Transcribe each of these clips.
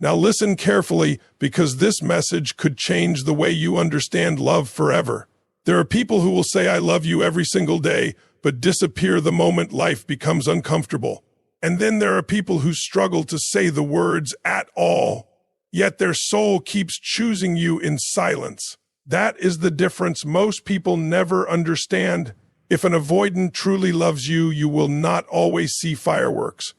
Now listen carefully, because this message could change the way you understand love forever. There are people who will say I love you every single day, but disappear the moment life becomes uncomfortable. And then there are people who struggle to say the words at all, yet their soul keeps choosing you in silence. That is the difference most people never understand. If an avoidant truly loves you, you will not always see fireworks.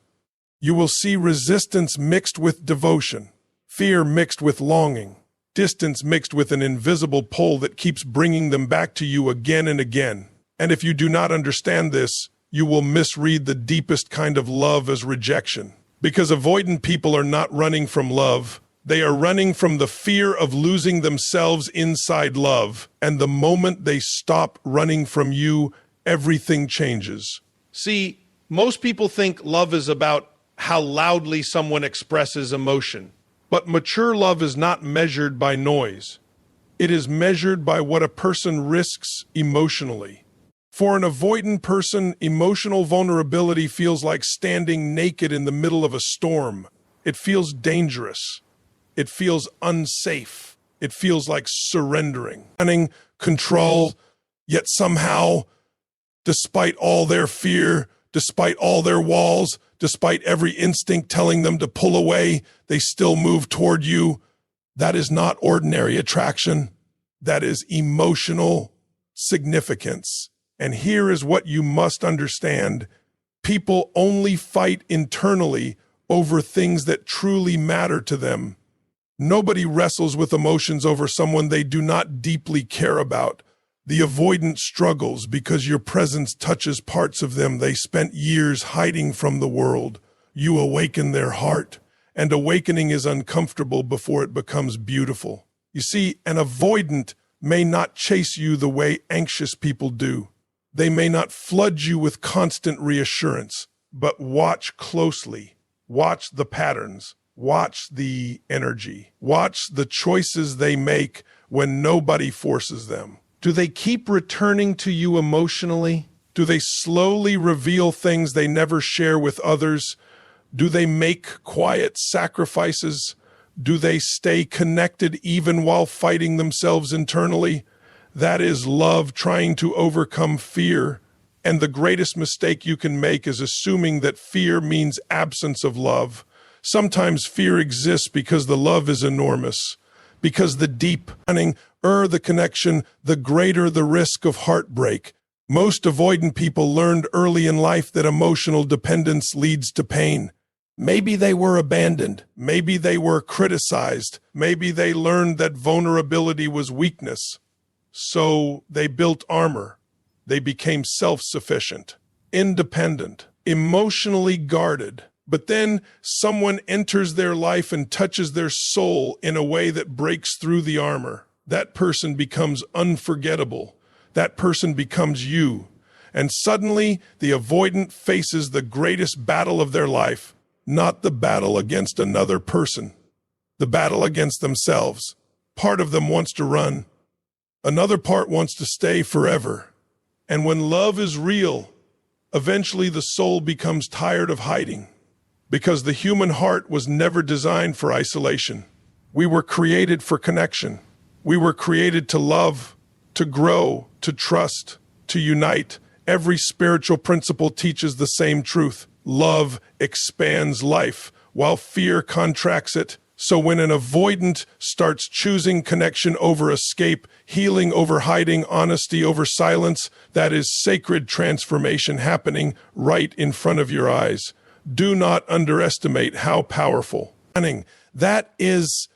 You will see resistance mixed with devotion, fear mixed with longing, distance mixed with an invisible pull that keeps bringing them back to you again and again. And if you do not understand this, you will misread the deepest kind of love as rejection. Because avoidant people are not running from love. They are running from the fear of losing themselves inside love. And the moment they stop running from you, everything changes. See, most people think love is about how loudly someone expresses emotion. But mature love is not measured by noise. It is measured by what a person risks emotionally. For an avoidant person, emotional vulnerability feels like standing naked in the middle of a storm. It feels dangerous. It feels unsafe. It feels like surrendering, running, control, yet somehow, despite all their fear, despite all their walls, despite every instinct telling them to pull away, they still move toward you. That is not ordinary attraction. That is emotional significance. And here is what you must understand. People only fight internally over things that truly matter to them. Nobody wrestles with emotions over someone they do not deeply care about. The avoidant struggles because your presence touches parts of them they spent years hiding from the world. You awaken their heart, and awakening is uncomfortable before it becomes beautiful. You see, an avoidant may not chase you the way anxious people do. They may not flood you with constant reassurance, but watch closely. Watch the patterns. Watch the energy. Watch the choices they make when nobody forces them. Do they keep returning to you emotionally? Do they slowly reveal things they never share with others? Do they make quiet sacrifices? Do they stay connected even while fighting themselves internally? That is love trying to overcome fear. And the greatest mistake you can make is assuming that fear means absence of love. Sometimes fear exists because the love is enormous, because the deepening the connection, the greater the risk of heartbreak. Most avoidant people learned early in life that emotional dependence leads to pain. Maybe they were abandoned. Maybe they were criticized. Maybe they learned that vulnerability was weakness. So they built armor. They became self-sufficient, independent, emotionally guarded. But then someone enters their life and touches their soul in a way that breaks through the armor. That person becomes unforgettable. That person becomes you. And suddenly, the avoidant faces the greatest battle of their life, not the battle against another person, the battle against themselves. Part of them wants to run. Another part wants to stay forever. And when love is real, eventually the soul becomes tired of hiding, because the human heart was never designed for isolation. We were created for connection. We were created to love, to grow, to trust, to unite. Every spiritual principle teaches the same truth. Love expands life, while fear contracts it. So when an avoidant starts choosing connection over escape, healing over hiding, honesty over silence, that is sacred transformation happening right in front of your eyes. Do not underestimate how powerful. That is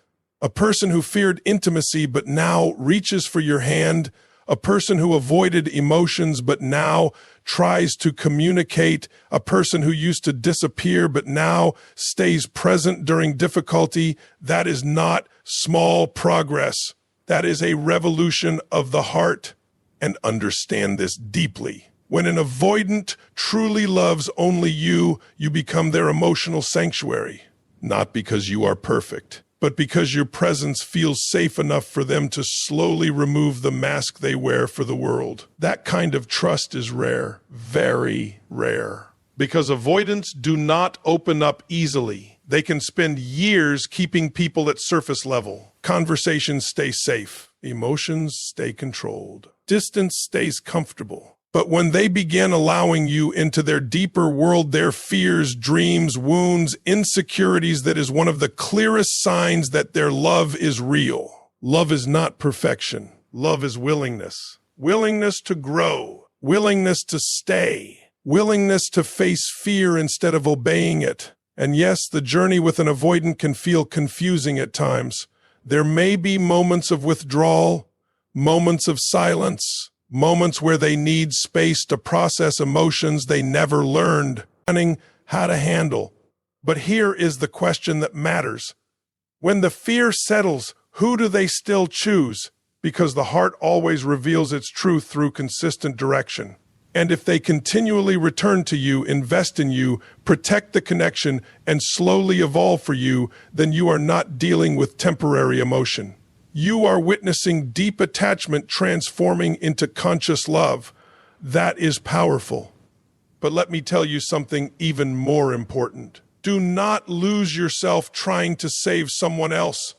a person who feared intimacy but now reaches for your hand, a person who avoided emotions but now tries to communicate, a person who used to disappear but now stays present during difficulty. That is not small progress. That is a revolution of the heart. And understand this deeply. When an avoidant truly loves only you, you become their emotional sanctuary. Not because you are perfect, but because your presence feels safe enough for them to slowly remove the mask they wear for the world. That kind of trust is rare, very rare. Because avoidants do not open up easily. They can spend years keeping people at surface level. Conversations stay safe. Emotions stay controlled. Distance stays comfortable. But when they begin allowing you into their deeper world, their fears, dreams, wounds, insecurities, that is one of the clearest signs that their love is real. Love is not perfection. Love is willingness. Willingness to grow. Willingness to stay. Willingness to face fear instead of obeying it. And yes, the journey with an avoidant can feel confusing at times. There may be moments of withdrawal, moments of silence, moments where they need space to process emotions they never learned how to handle. But here is the question that matters. When the fear settles, who do they still choose? Because the heart always reveals its truth through consistent direction. And if they continually return to you, invest in you, protect the connection, and slowly evolve for you, then you are not dealing with temporary emotion. You are witnessing deep attachment transforming into conscious love. That is powerful. But let me tell you something even more important. Do not lose yourself trying to save someone else.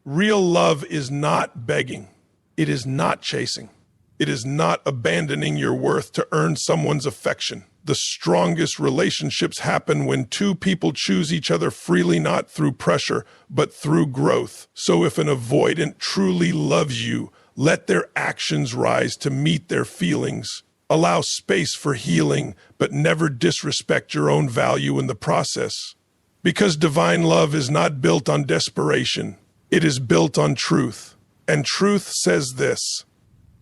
Real love is not begging. It is not chasing. It is not abandoning your worth to earn someone's affection. The strongest relationships happen when two people choose each other freely, not through pressure, but through growth. So if an avoidant truly loves you, let their actions rise to meet their feelings. Allow space for healing, but never disrespect your own value in the process. Because divine love is not built on desperation. It is built on truth. And truth says this: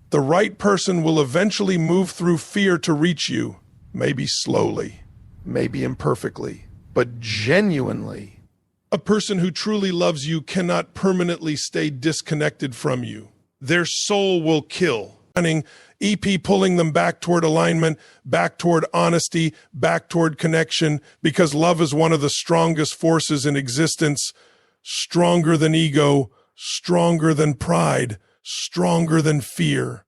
the right person will eventually move through fear to reach you, maybe slowly, maybe imperfectly, but genuinely. A person who truly loves you cannot permanently stay disconnected from you. Their soul will kill, EP pulling them back toward alignment, back toward honesty, back toward connection, because love is one of the strongest forces in existence, stronger than ego, stronger than pride, stronger than fear.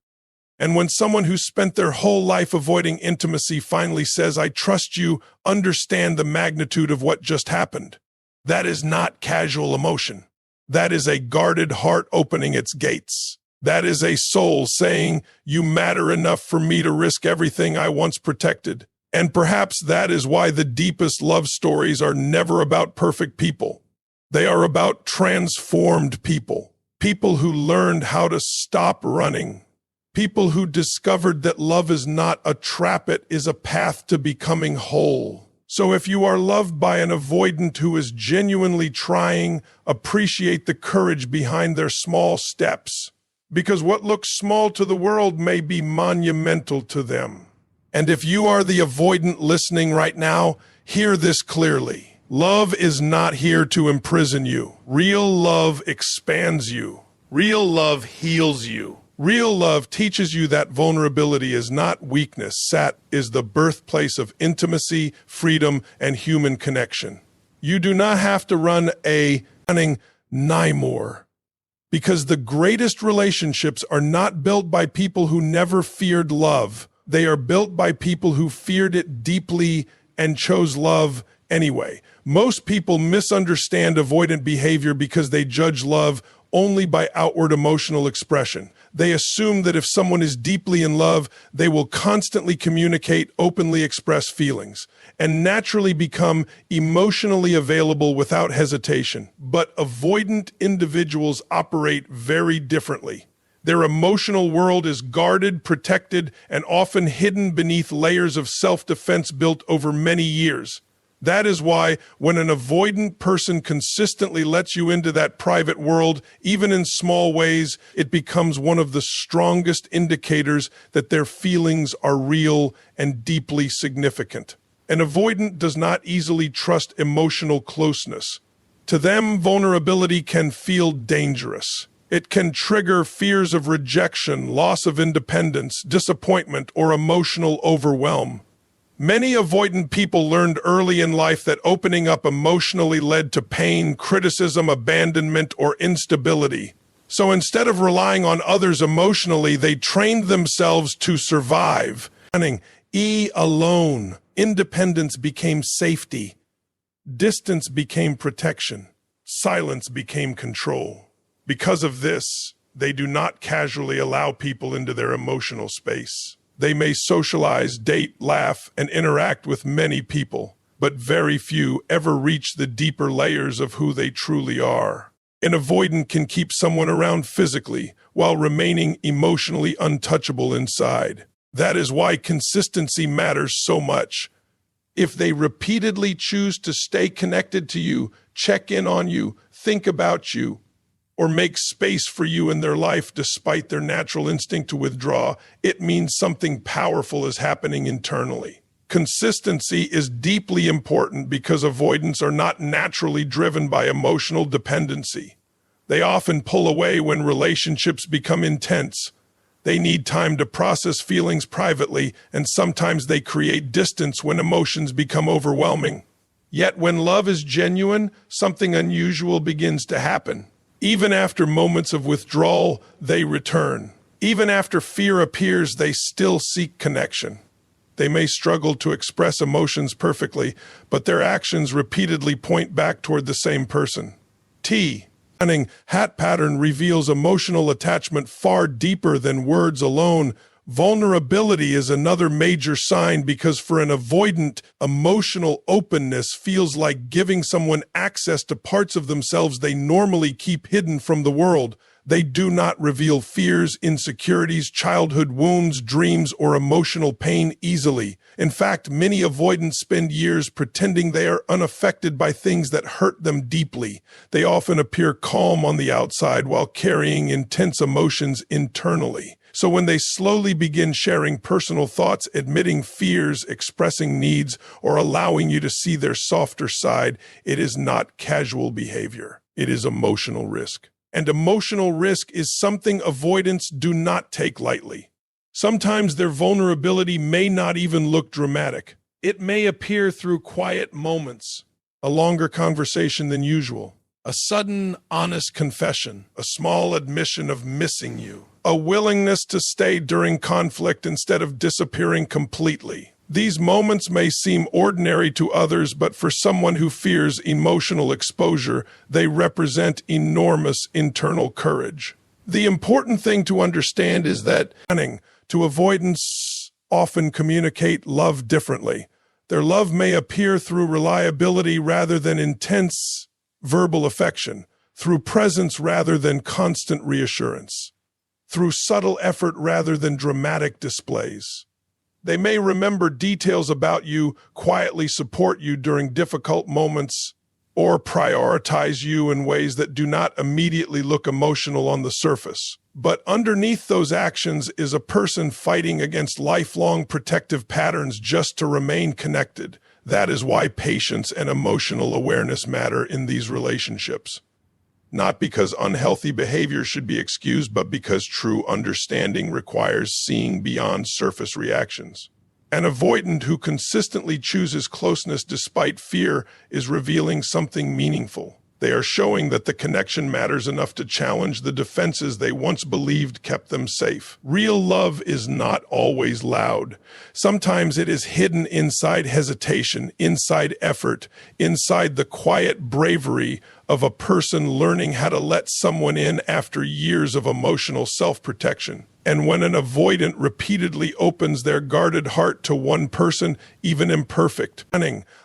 And when someone who spent their whole life avoiding intimacy finally says, "I trust you," understand the magnitude of what just happened. That is not casual emotion. That is a guarded heart opening its gates. That is a soul saying, "You matter enough for me to risk everything I once protected." And perhaps that is why the deepest love stories are never about perfect people. They are about transformed people. People who learned how to stop running. People who discovered that love is not a trap, it is a path to becoming whole. So if you are loved by an avoidant who is genuinely trying, appreciate the courage behind their small steps. Because what looks small to the world may be monumental to them. And if you are the avoidant listening right now, hear this clearly. Love is not here to imprison you. Real love expands you. Real love heals you. Real love teaches you that vulnerability is not weakness. That is the birthplace of intimacy, freedom, and human connection. You do not have to run a Nymore, because the greatest relationships are not built by people who never feared love. They are built by people who feared it deeply and chose love anyway. Most people misunderstand avoidant behavior because they judge love only by outward emotional expression. They assume that if someone is deeply in love, they will constantly communicate, openly express feelings, and naturally become emotionally available without hesitation. But avoidant individuals operate very differently. Their emotional world is guarded, protected, and often hidden beneath layers of self-defense built over many years. That is why when an avoidant person consistently lets you into that private world, even in small ways, it becomes one of the strongest indicators that their feelings are real and deeply significant. An avoidant does not easily trust emotional closeness. To them, vulnerability can feel dangerous. It can trigger fears of rejection, loss of independence, disappointment, or emotional overwhelm. Many avoidant people learned early in life that opening up emotionally led to pain, criticism, abandonment, or instability. So instead of relying on others emotionally, they trained themselves to survive. Alone, independence became safety. Distance became protection. Silence became control. Because of this, they do not casually allow people into their emotional space. They may socialize, date, laugh, and interact with many people, but very few ever reach the deeper layers of who they truly are. An avoidant can keep someone around physically while remaining emotionally untouchable inside. That is why consistency matters so much. If they repeatedly choose to stay connected to you, check in on you, think about you, or make space for you in their life despite their natural instinct to withdraw, it means something powerful is happening internally. Consistency is deeply important because avoidants are not naturally driven by emotional dependency. They often pull away when relationships become intense. They need time to process feelings privately, and sometimes they create distance when emotions become overwhelming. Yet when love is genuine, something unusual begins to happen. Even after moments of withdrawal, they return. Even after fear appears, they still seek connection. They may struggle to express emotions perfectly, but their actions repeatedly point back toward the same person. Hat pattern reveals emotional attachment far deeper than words alone. Vulnerability is another major sign because for an avoidant, emotional openness feels like giving someone access to parts of themselves they normally keep hidden from the world. They do not reveal fears, insecurities, childhood wounds, dreams, or emotional pain easily. In fact, many avoidants spend years pretending they are unaffected by things that hurt them deeply. They often appear calm on the outside while carrying intense emotions internally. So when they slowly begin sharing personal thoughts, admitting fears, expressing needs, or allowing you to see their softer side, it is not casual behavior. It is emotional risk. And emotional risk is something avoidants do not take lightly. Sometimes their vulnerability may not even look dramatic. It may appear through quiet moments, a longer conversation than usual, a sudden, honest confession, a small admission of missing you, a willingness to stay during conflict instead of disappearing completely. These moments may seem ordinary to others, but for someone who fears emotional exposure, they represent enormous internal courage. The important thing to understand is that to avoidants often communicate love differently. Their love may appear through reliability rather than intense verbal affection, through presence rather than constant reassurance, through subtle effort rather than dramatic displays. They may remember details about you, quietly support you during difficult moments, or prioritize you in ways that do not immediately look emotional on the surface. But underneath those actions is a person fighting against lifelong protective patterns just to remain connected. That is why patience and emotional awareness matter in these relationships. Not because unhealthy behavior should be excused, but because true understanding requires seeing beyond surface reactions. An avoidant who consistently chooses closeness despite fear is revealing something meaningful. They are showing that the connection matters enough to challenge the defenses they once believed kept them safe. Real love is not always loud. Sometimes it is hidden inside hesitation, inside effort, inside the quiet bravery of a person learning how to let someone in after years of emotional self-protection. And when an avoidant repeatedly opens their guarded heart to one person, even imperfect,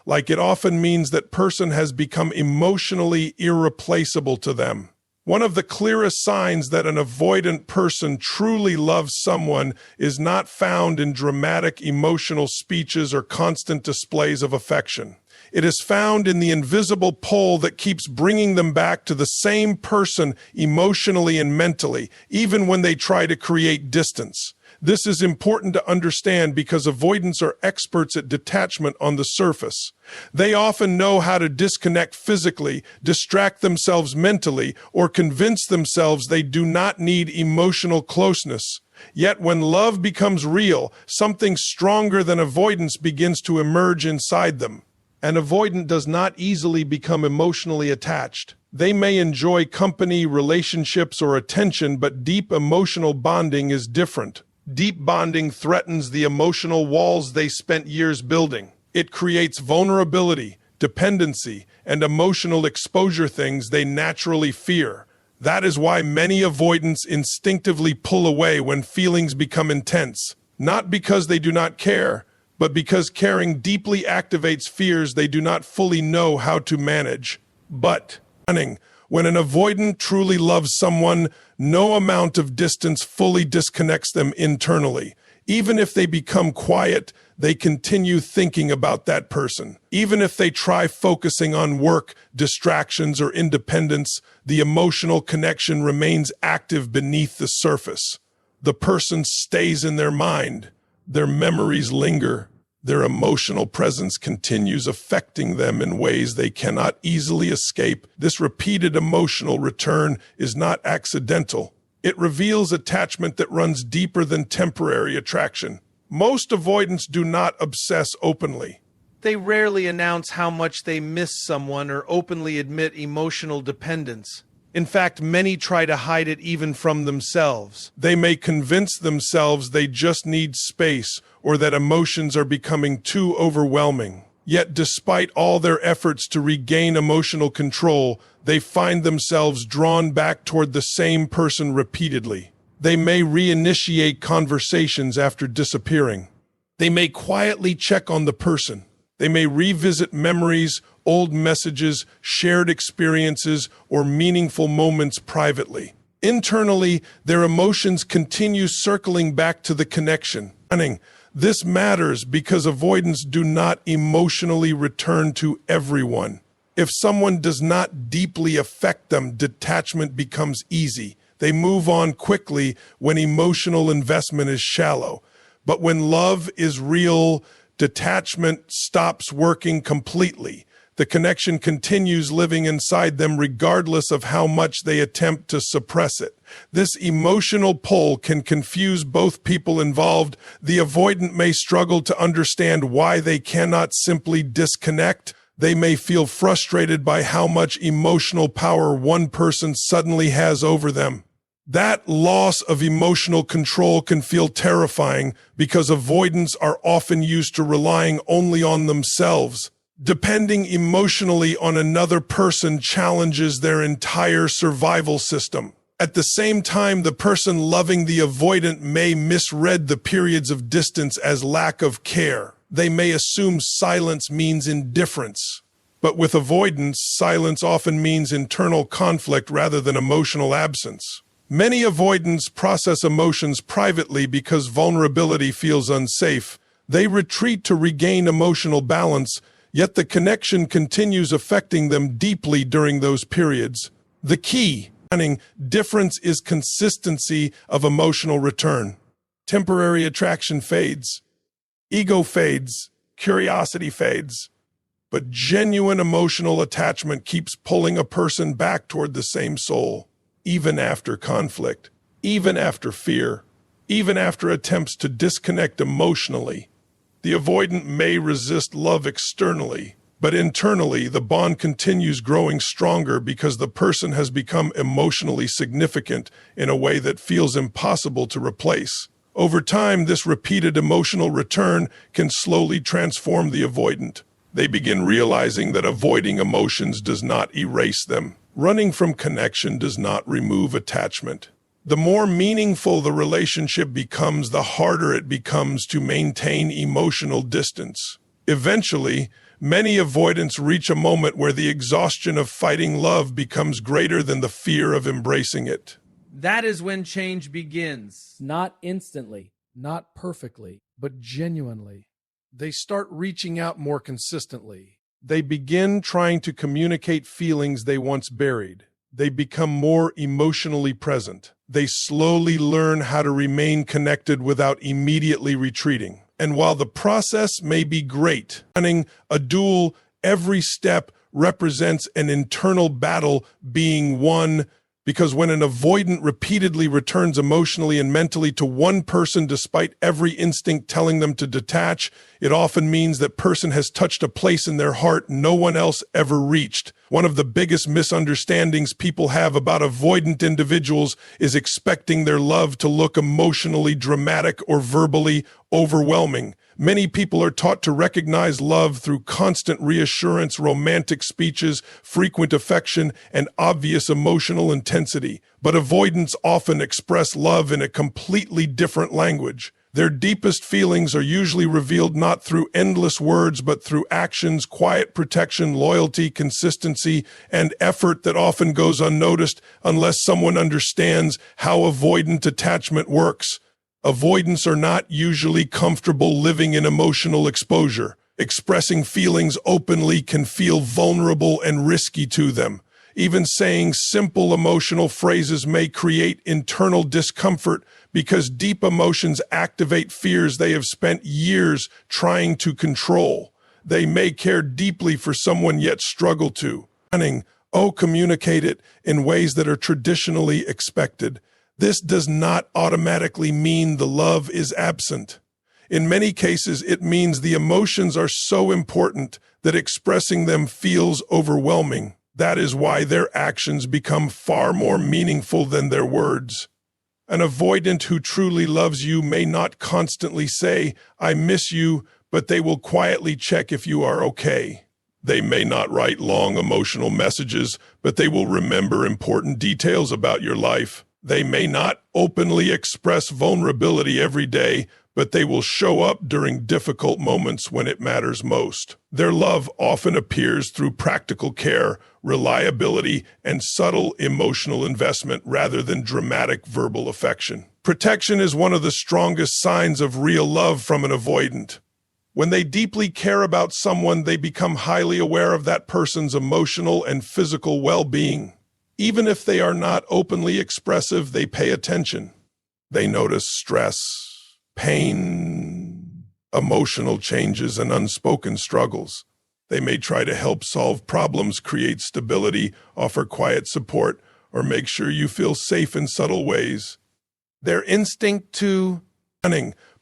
like it often means that person has become emotionally irreplaceable to them. One of the clearest signs that an avoidant person truly loves someone is not found in dramatic emotional speeches or constant displays of affection. It is found in the invisible pull that keeps bringing them back to the same person emotionally and mentally, even when they try to create distance. This is important to understand because avoidants are experts at detachment on the surface. They often know how to disconnect physically, distract themselves mentally, or convince themselves they do not need emotional closeness. Yet when love becomes real, something stronger than avoidance begins to emerge inside them. An avoidant does not easily become emotionally attached. They may enjoy company, relationships, or attention, but deep emotional bonding is different. Deep bonding threatens the emotional walls they spent years building. It creates vulnerability, dependency, and emotional exposure, things they naturally fear. That is why many avoidants instinctively pull away when feelings become intense, not because they do not care, but because caring deeply activates fears they do not fully know how to manage. But, when an avoidant truly loves someone, no amount of distance fully disconnects them internally. Even if they become quiet, they continue thinking about that person. Even if they try focusing on work, distractions, or independence, the emotional connection remains active beneath the surface. The person stays in their mind. Their memories linger. Their emotional presence continues affecting them in ways they cannot easily escape. This repeated emotional return is not accidental. It reveals attachment that runs deeper than temporary attraction. Most avoidants do not obsess openly. They rarely announce how much they miss someone or openly admit emotional dependence. In fact, many try to hide it even from themselves. They may convince themselves they just need space or that emotions are becoming too overwhelming. Yet, despite all their efforts to regain emotional control, they find themselves drawn back toward the same person repeatedly. They may reinitiate conversations after disappearing. They may quietly check on the person. They may revisit memories, old messages, shared experiences, or meaningful moments privately. Internally, their emotions continue circling back to the connection. This matters because avoidants do not emotionally return to everyone. If someone does not deeply affect them, detachment becomes easy. They move on quickly when emotional investment is shallow. But when love is real, detachment stops working completely. The connection continues living inside them regardless of how much they attempt to suppress it. This emotional pull can confuse both people involved. The avoidant may struggle to understand why they cannot simply disconnect. They may feel frustrated by how much emotional power one person suddenly has over them. That loss of emotional control can feel terrifying because avoidants are often used to relying only on themselves. Depending emotionally on another person challenges their entire survival system. At the same time, the person loving the avoidant may misread the periods of distance as lack of care. They may assume silence means indifference. But with avoidance, silence often means internal conflict rather than emotional absence. Many avoidants process emotions privately because vulnerability feels unsafe. They retreat to regain emotional balance, yet the connection continues affecting them deeply during those periods. The key difference is consistency of emotional return. Temporary attraction fades. Ego fades. Curiosity fades. But genuine emotional attachment keeps pulling a person back toward the same soul. Even after conflict, even after fear, even after attempts to disconnect emotionally. The avoidant may resist love externally, but internally the bond continues growing stronger because the person has become emotionally significant in a way that feels impossible to replace. Over time, this repeated emotional return can slowly transform the avoidant. They begin realizing that avoiding emotions does not erase them. Running from connection does not remove attachment. The more meaningful the relationship becomes, the harder it becomes to maintain emotional distance. Eventually, many avoidants reach a moment where the exhaustion of fighting love becomes greater than the fear of embracing it. That is when change begins. Not instantly, not perfectly, but genuinely. They start reaching out more consistently. They begin trying to communicate feelings they once buried. They become more emotionally present. They slowly learn how to remain connected without immediately retreating. And while the process may be great, running a duel, every step represents an internal battle being won, because when an avoidant repeatedly returns emotionally and mentally to one person despite every instinct telling them to detach, it often means that person has touched a place in their heart no one else ever reached. One of the biggest misunderstandings people have about avoidant individuals is expecting their love to look emotionally dramatic or verbally overwhelming. Many people are taught to recognize love through constant reassurance, romantic speeches, frequent affection, and obvious emotional intensity. But avoidants often express love in a completely different language. Their deepest feelings are usually revealed not through endless words, but through actions, quiet protection, loyalty, consistency, and effort that often goes unnoticed unless someone understands how avoidant attachment works. Avoidants are not usually comfortable living in emotional exposure. Expressing feelings openly can feel vulnerable and risky to them. Even saying simple emotional phrases may create internal discomfort because deep emotions activate fears they have spent years trying to control. They may care deeply for someone yet struggle to communicate it in ways that are traditionally expected. This does not automatically mean the love is absent. In many cases, it means the emotions are so important that expressing them feels overwhelming. That is why their actions become far more meaningful than their words. An avoidant who truly loves you may not constantly say, "I miss you," but they will quietly check if you are okay. They may not write long emotional messages, but they will remember important details about your life. They may not openly express vulnerability every day, but they will show up during difficult moments when it matters most. Their love often appears through practical care, reliability, and subtle emotional investment rather than dramatic verbal affection. Protection is one of the strongest signs of real love from an avoidant. When they deeply care about someone, they become highly aware of that person's emotional and physical well-being. Even if they are not openly expressive, they pay attention. They notice stress, pain, emotional changes, and unspoken struggles. They may try to help solve problems, create stability, offer quiet support, or make sure you feel safe in subtle ways. Their instinct to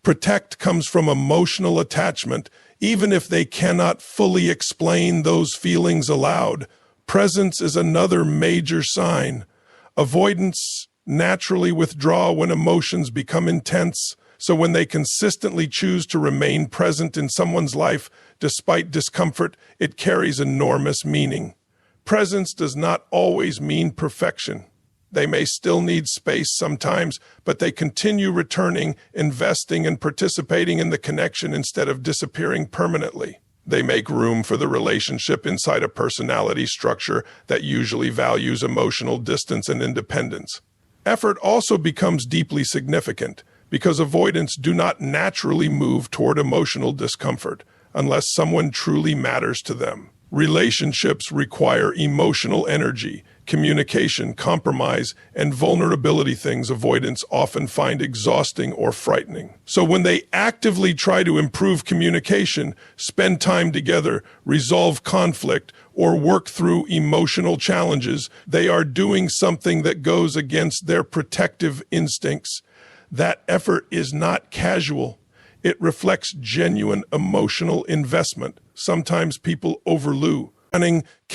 protect comes from emotional attachment, even if they cannot fully explain those feelings aloud. Presence is another major sign. Avoidants naturally withdraw when emotions become intense, so when they consistently choose to remain present in someone's life despite discomfort, it carries enormous meaning. Presence does not always mean perfection. They may still need space sometimes, but they continue returning, investing, and participating in the connection instead of disappearing permanently. They make room for the relationship inside a personality structure that usually values emotional distance and independence. Effort also becomes deeply significant because avoidants do not naturally move toward emotional discomfort unless someone truly matters to them. Relationships require emotional energy, communication, compromise, and vulnerability, things avoidants often find exhausting or frightening. So when they actively try to improve communication, spend time together, resolve conflict, or work through emotional challenges, they are doing something that goes against their protective instincts. That effort is not casual. It reflects genuine emotional investment. Sometimes people overlook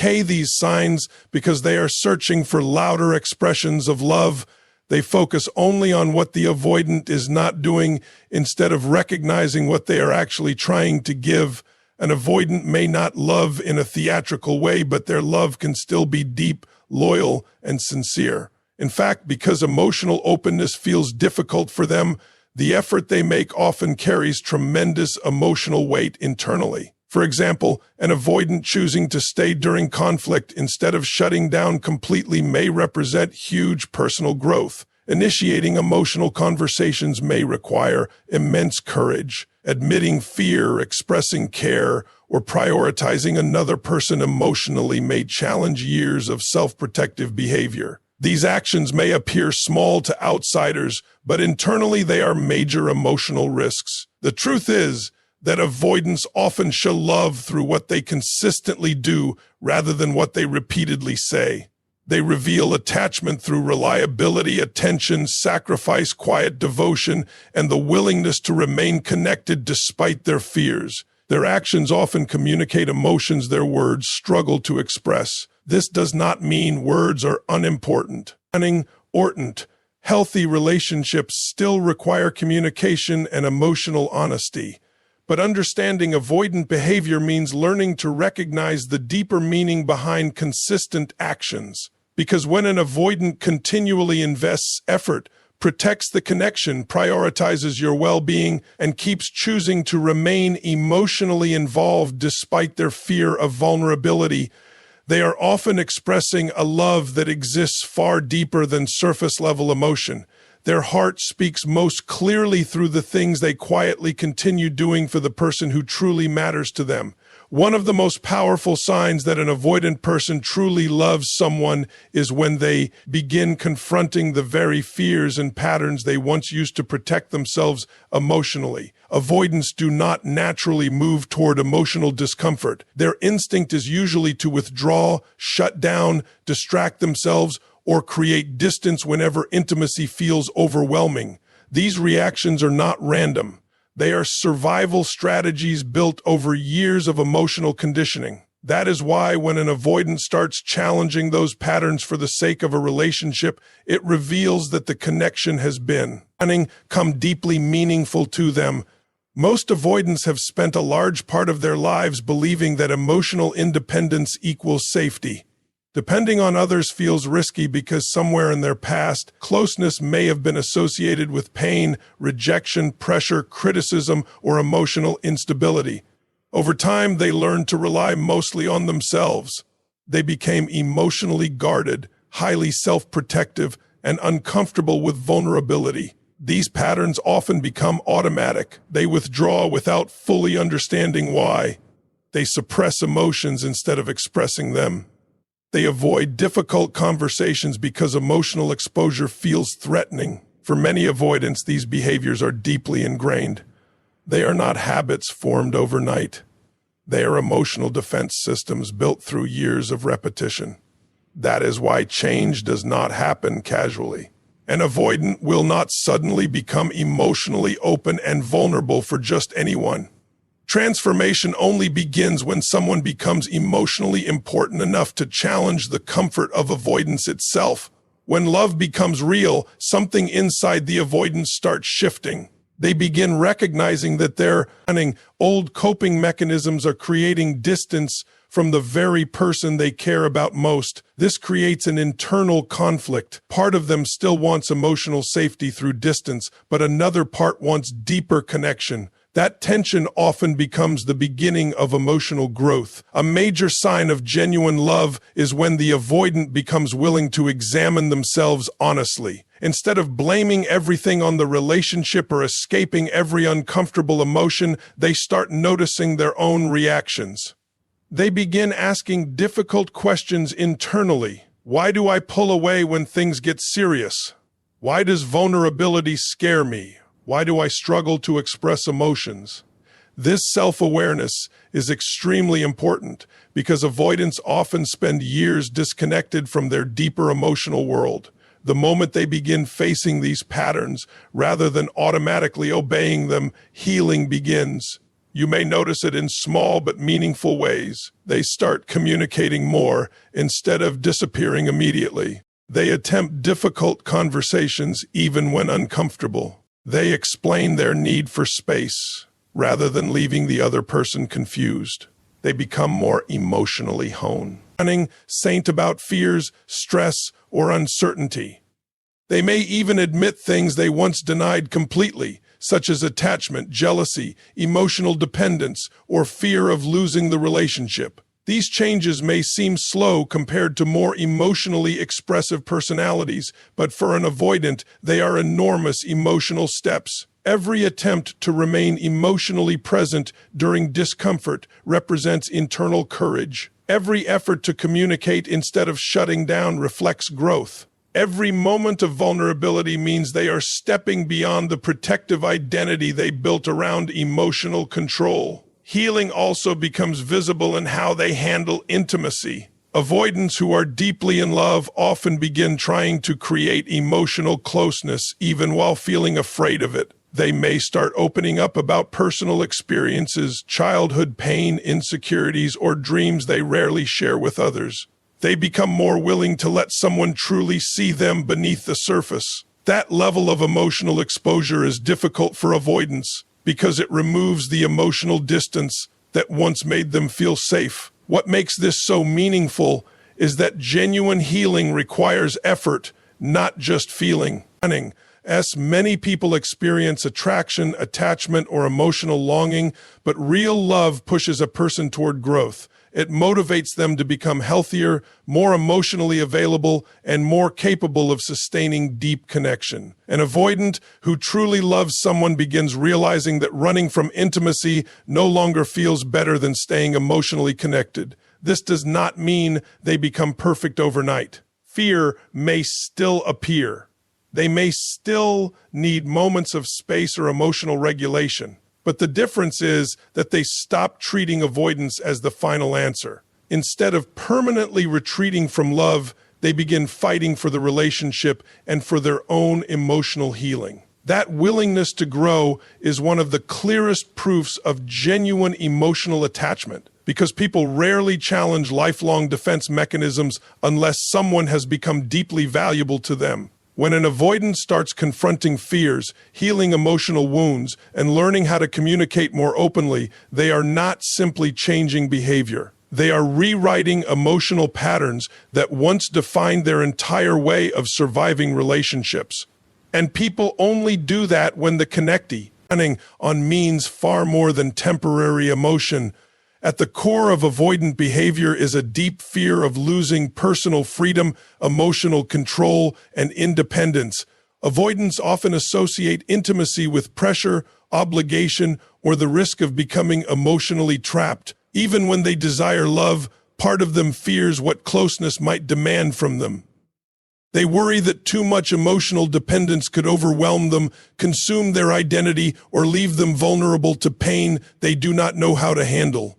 these signs because they are searching for louder expressions of love. They focus only on what the avoidant is not doing instead of recognizing what they are actually trying to give. An avoidant may not love in a theatrical way, but their love can still be deep, loyal, and sincere. In fact, because emotional openness feels difficult for them, the effort they make often carries tremendous emotional weight internally. For example, an avoidant choosing to stay during conflict instead of shutting down completely may represent huge personal growth. Initiating emotional conversations may require immense courage. Admitting fear, expressing care, or prioritizing another person emotionally may challenge years of self-protective behavior. These actions may appear small to outsiders, but internally they are major emotional risks. The truth is that avoidants often show love through what they consistently do rather than what they repeatedly say. They reveal attachment through reliability, attention, sacrifice, quiet devotion, and the willingness to remain connected despite their fears. Their actions often communicate emotions their words struggle to express. This does not mean words are unimportant. Healthy relationships still require communication and emotional honesty. But understanding avoidant behavior means learning to recognize the deeper meaning behind consistent actions. Because when an avoidant continually invests effort, protects the connection, prioritizes your well-being, and keeps choosing to remain emotionally involved despite their fear of vulnerability, they are often expressing a love that exists far deeper than surface-level emotion. Their heart speaks most clearly through the things they quietly continue doing for the person who truly matters to them. One of the most powerful signs that an avoidant person truly loves someone is when they begin confronting the very fears and patterns they once used to protect themselves emotionally. Avoidants do not naturally move toward emotional discomfort. Their instinct is usually to withdraw, shut down, distract themselves, or create distance whenever intimacy feels overwhelming. These reactions are not random. They are survival strategies built over years of emotional conditioning. That is why when an avoidant starts challenging those patterns for the sake of a relationship, it reveals that the connection has become deeply meaningful to them. Most avoidants have spent a large part of their lives believing that emotional independence equals safety. Depending on others feels risky because somewhere in their past, closeness may have been associated with pain, rejection, pressure, criticism, or emotional instability. Over time, they learned to rely mostly on themselves. They became emotionally guarded, highly self-protective, and uncomfortable with vulnerability. These patterns often become automatic. They withdraw without fully understanding why. They suppress emotions instead of expressing them. They avoid difficult conversations because emotional exposure feels threatening. For many avoidants, these behaviors are deeply ingrained. They are not habits formed overnight. They are emotional defense systems built through years of repetition. That is why change does not happen casually. An avoidant will not suddenly become emotionally open and vulnerable for just anyone. Transformation only begins when someone becomes emotionally important enough to challenge the comfort of avoidance itself. When love becomes real, something inside the avoidance starts shifting. They begin recognizing that their old coping mechanisms are creating distance from the very person they care about most. This creates an internal conflict. Part of them still wants emotional safety through distance, but another part wants deeper connection. That tension often becomes the beginning of emotional growth. A major sign of genuine love is when the avoidant becomes willing to examine themselves honestly. Instead of blaming everything on the relationship or escaping every uncomfortable emotion, they start noticing their own reactions. They begin asking difficult questions internally. Why do I pull away when things get serious? Why does vulnerability scare me? Why do I struggle to express emotions? This self-awareness is extremely important because avoidants often spend years disconnected from their deeper emotional world. The moment they begin facing these patterns, rather than automatically obeying them, healing begins. You may notice it in small but meaningful ways. They start communicating more instead of disappearing immediately. They attempt difficult conversations even when uncomfortable. They explain their need for space rather than leaving the other person confused. They become more emotionally honed, saint about fears, stress, or uncertainty. They may even admit things they once denied completely, such as attachment, jealousy, emotional dependence, or fear of losing the relationship. These changes may seem slow compared to more emotionally expressive personalities, but for an avoidant, they are enormous emotional steps. Every attempt to remain emotionally present during discomfort represents internal courage. Every effort to communicate instead of shutting down reflects growth. Every moment of vulnerability means they are stepping beyond the protective identity they built around emotional control. Healing also becomes visible in how they handle intimacy. Avoidants who are deeply in love often begin trying to create emotional closeness even while feeling afraid of it. They may start opening up about personal experiences, childhood pain, insecurities, or dreams they rarely share with others. They become more willing to let someone truly see them beneath the surface. That level of emotional exposure is difficult for avoidants because it removes the emotional distance that once made them feel safe. What makes this so meaningful is that genuine healing requires effort, not just feeling. As many people experience attraction, attachment, or emotional longing, but real love pushes a person toward growth. It motivates them to become healthier, more emotionally available, and more capable of sustaining deep connection. An avoidant who truly loves someone begins realizing that running from intimacy no longer feels better than staying emotionally connected. This does not mean they become perfect overnight. Fear may still appear. They may still need moments of space or emotional regulation. But the difference is that they stop treating avoidance as the final answer. Instead of permanently retreating from love, they begin fighting for the relationship and for their own emotional healing. That willingness to grow is one of the clearest proofs of genuine emotional attachment, because people rarely challenge lifelong defense mechanisms unless someone has become deeply valuable to them. When an avoidant starts confronting fears, healing emotional wounds, and learning how to communicate more openly, they are not simply changing behavior. They are rewriting emotional patterns that once defined their entire way of surviving relationships. And people only do that when the connectee, running on means far more than temporary emotion. At the core of avoidant behavior is a deep fear of losing personal freedom, emotional control, and independence. Avoidants often associate intimacy with pressure, obligation, or the risk of becoming emotionally trapped. Even when they desire love, part of them fears what closeness might demand from them. They worry that too much emotional dependence could overwhelm them, consume their identity, or leave them vulnerable to pain they do not know how to handle.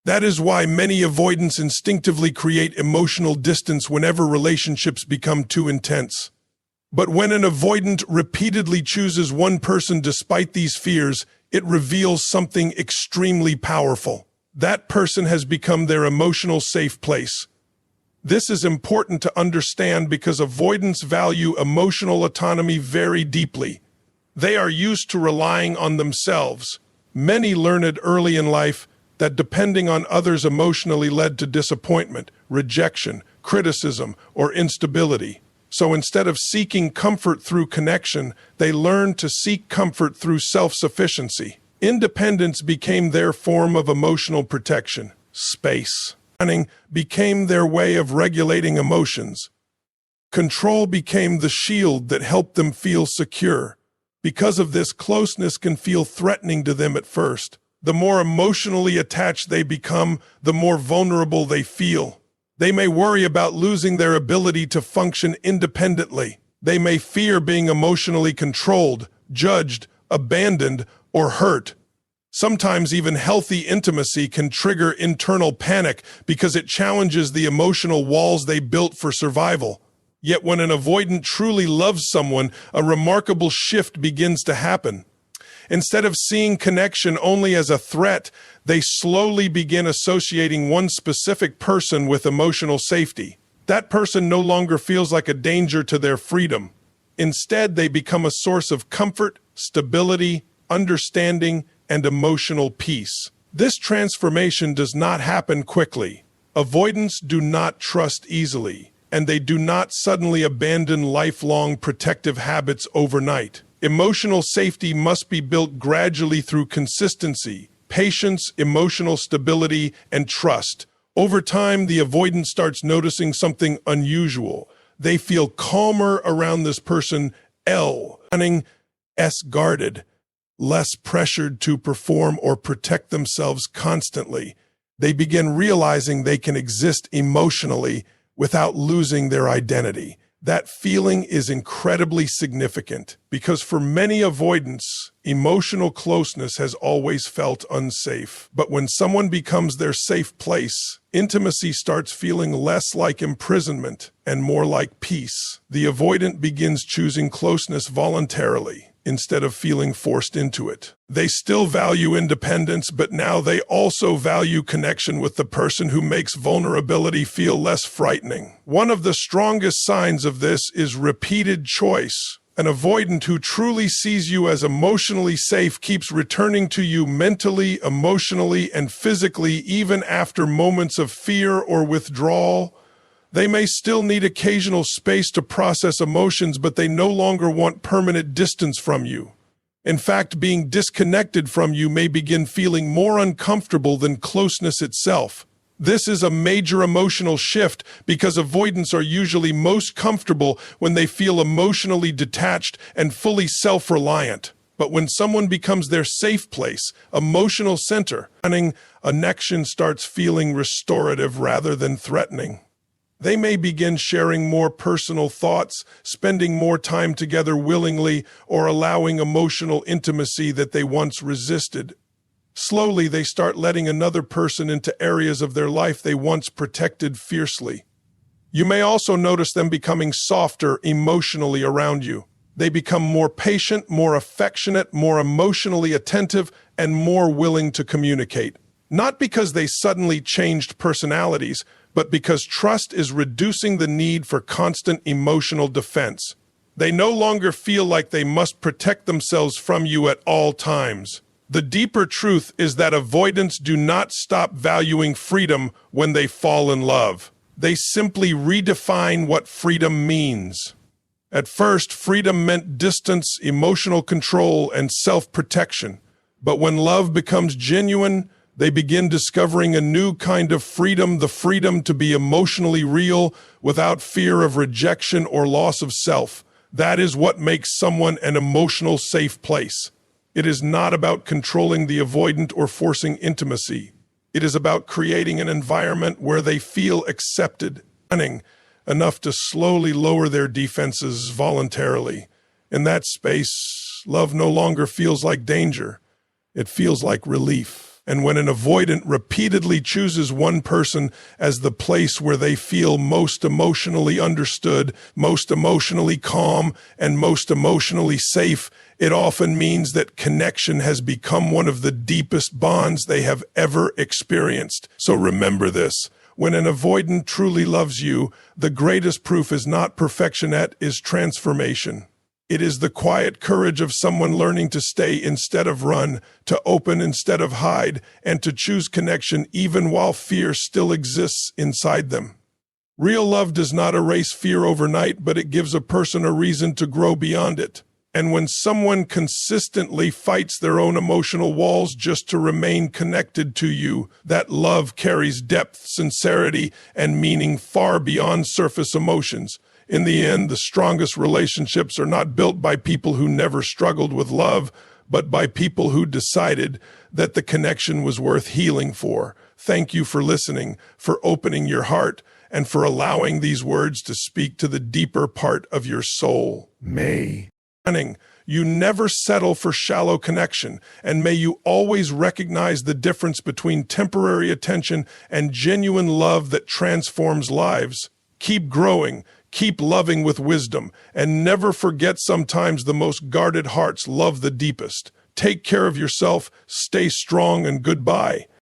That is why many avoidants instinctively create emotional distance whenever relationships become too intense. But when an avoidant repeatedly chooses one person despite these fears, it reveals something extremely powerful. That person has become their emotional safe place. This is important to understand because avoidants value emotional autonomy very deeply. They are used to relying on themselves. Many learn it early in life that depending on others emotionally led to disappointment, rejection, criticism, or instability. So instead of seeking comfort through connection, they learned to seek comfort through self-sufficiency. Independence became their form of emotional protection. Space. Running became their way of regulating emotions. Control became the shield that helped them feel secure. Because of this, closeness can feel threatening to them at first. The more emotionally attached they become, the more vulnerable they feel. They may worry about losing their ability to function independently. They may fear being emotionally controlled, judged, abandoned, or hurt. Sometimes even healthy intimacy can trigger internal panic because it challenges the emotional walls they built for survival. Yet when an avoidant truly loves someone, a remarkable shift begins to happen. Instead of seeing connection only as a threat, they slowly begin associating one specific person with emotional safety. That person no longer feels like a danger to their freedom. Instead, they become a source of comfort, stability, understanding, and emotional peace. This transformation does not happen quickly. Avoidants do not trust easily, and they do not suddenly abandon lifelong protective habits overnight. Emotional safety must be built gradually through consistency, patience, emotional stability, and trust. Over time, the avoidant starts noticing something unusual. They feel calmer around this person, running guarded, less pressured to perform or protect themselves constantly. They begin realizing they can exist emotionally without losing their identity. That feeling is incredibly significant because for many avoidants, emotional closeness has always felt unsafe. But when someone becomes their safe place, intimacy starts feeling less like imprisonment and more like peace. The avoidant begins choosing closeness voluntarily instead of feeling forced into it. They still value independence, but now they also value connection with the person who makes vulnerability feel less frightening. One of the strongest signs of this is repeated choice. An avoidant who truly sees you as emotionally safe keeps returning to you mentally, emotionally, and physically even after moments of fear or withdrawal. They may still need occasional space to process emotions, but they no longer want permanent distance from you. In fact, being disconnected from you may begin feeling more uncomfortable than closeness itself. This is a major emotional shift because avoidants are usually most comfortable when they feel emotionally detached and fully self-reliant. But when someone becomes their safe place, emotional center, a connection starts feeling restorative rather than threatening. They may begin sharing more personal thoughts, spending more time together willingly, or allowing emotional intimacy that they once resisted. Slowly, they start letting another person into areas of their life they once protected fiercely. You may also notice them becoming softer emotionally around you. They become more patient, more affectionate, more emotionally attentive, and more willing to communicate. Not because they suddenly changed personalities, but because trust is reducing the need for constant emotional defense. They no longer feel like they must protect themselves from you at all times. The deeper truth is that avoidants do not stop valuing freedom when they fall in love. They simply redefine what freedom means. At first, freedom meant distance, emotional control, and self-protection. But when love becomes genuine, they begin discovering a new kind of freedom, the freedom to be emotionally real without fear of rejection or loss of self. That is what makes someone an emotional safe place. It is not about controlling the avoidant or forcing intimacy. It is about creating an environment where they feel accepted, enough to slowly lower their defenses voluntarily. In that space, love no longer feels like danger. It feels like relief. And when an avoidant repeatedly chooses one person as the place where they feel most emotionally understood, most emotionally calm, and most emotionally safe, it often means that connection has become one of the deepest bonds they have ever experienced. So remember this. When an avoidant truly loves you, the greatest proof is not perfection, it is transformation. It is the quiet courage of someone learning to stay instead of run, to open instead of hide, and to choose connection even while fear still exists inside them. Real love does not erase fear overnight, but it gives a person a reason to grow beyond it. And when someone consistently fights their own emotional walls just to remain connected to you, that love carries depth, sincerity, and meaning far beyond surface emotions. In the end, the strongest relationships are not built by people who never struggled with love, but by people who decided that the connection was worth healing for. Thank you for listening, for opening your heart, and for allowing these words to speak to the deeper part of your soul. May you never settle for shallow connection, and may you always recognize the difference between temporary attention and genuine love that transforms lives. Keep growing. Keep loving with wisdom, and never forget sometimes the most guarded hearts love the deepest. Take care of yourself, stay strong, and goodbye.